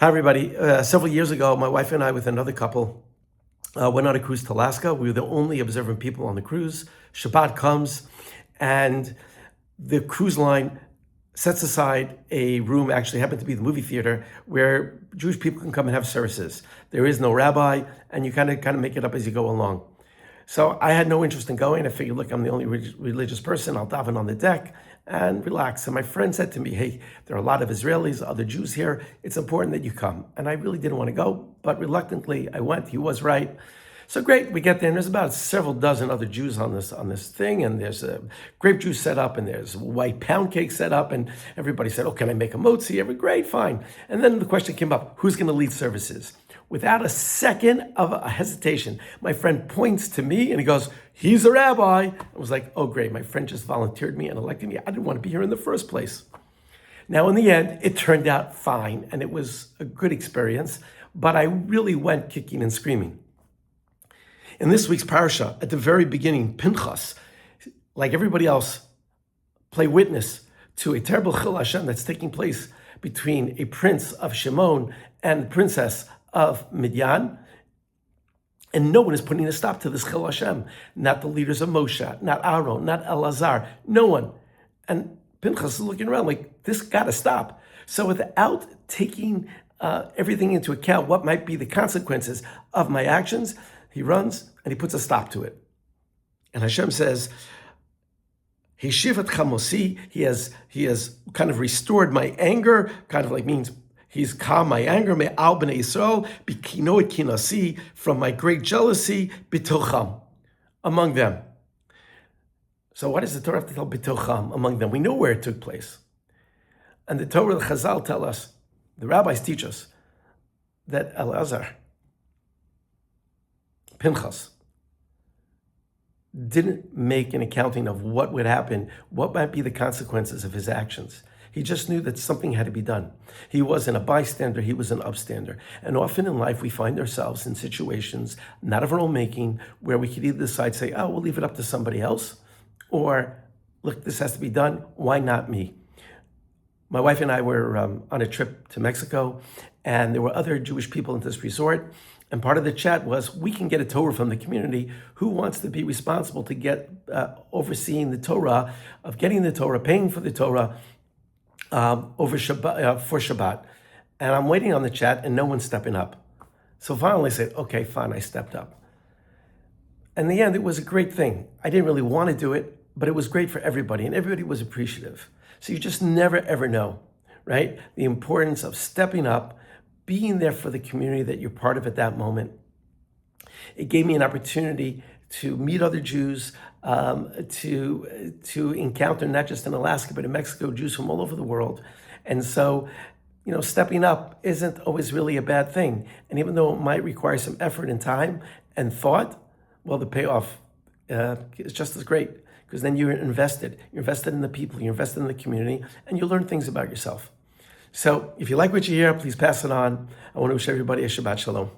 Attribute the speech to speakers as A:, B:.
A: Hi, everybody. Several years ago, my wife and I, with another couple, went on a cruise to Alaska. We were the only observant people on the cruise. Shabbat comes, and the cruise line sets aside a room, actually happened to be the movie theater, where Jewish people can come and have services. There is no rabbi, and you kind of make it up as you go along. So I had no interest in going. I figured, look, I'm the only religious person. I'll daven on the deck and relax. And my friend said to me, hey, there are a lot of Israelis, other Jews here. It's important that you come. And I really didn't want to go, but reluctantly I went. He was right. So great, we get there, and there's about several dozen other Jews on this thing, and there's a grape juice set up, and there's white pound cake set up, and everybody said, oh, can I make a motzi? Great, fine. And then the question came up, who's going to lead services? Without a second of a hesitation, my friend points to me, and he goes, he's a rabbi. I was like, oh, great, my friend just volunteered me and elected me. I didn't want to be here in the first place. Now, in the end, it turned out fine, and it was a good experience, but I really went kicking and screaming. In this week's parasha, at the very beginning, Pinchas, like everybody else, play witness to a terrible chil Hashem that's taking place between a prince of Shimon and the princess of Midian. And no one is putting a stop to this chil Hashem. Not the leaders of Moshe, not Aaron, not Elazar, no one. And Pinchas is looking around like, this got to stop. So without taking everything into account, what might be the consequences of my actions, he runs and he puts a stop to it. And Hashem says, Hishivat chamosi, he has kind of restored my anger, kind of like means he's calmed my anger, me'al b'nei Yisrael, b'kinoet kinasi, from my great jealousy, b'tocham, among them. So what does the Torah have to tell b'tocham, among them? We know where it took place. And the Torah, the Chazal tell us, the rabbis teach us, that Elazar, Pinchas, didn't make an accounting of what would happen, what might be the consequences of his actions. He just knew that something had to be done. He wasn't a bystander, he was an upstander. And often in life we find ourselves in situations, not of our own making, where we could either decide, say, oh, we'll leave it up to somebody else, or, look, this has to be done, why not me? My wife and I were on a trip to Mexico, and there were other Jewish people in this resort. And part of the chat was, we can get a Torah from the community. Who wants to be responsible to get overseeing the Torah, of getting the Torah, paying for the Torah over Shabbat, for Shabbat? And I'm waiting on the chat, and no one's stepping up. So finally I said, okay, fine, I stepped up. In the end, it was a great thing. I didn't really want to do it, but it was great for everybody, and everybody was appreciative. So you just never, ever know, right? The importance of stepping up, being there for the community that you're part of at that moment. It gave me an opportunity to meet other Jews, to encounter, not just in Alaska, but in Mexico, Jews from all over the world. And so, stepping up isn't always really a bad thing. And even though it might require some effort and time and thought, well, the payoff is just as great, because then you're invested. You're invested in the people, you're invested in the community, and you learn things about yourself. So if you like what you hear, please pass it on. I want to wish everybody a Shabbat Shalom.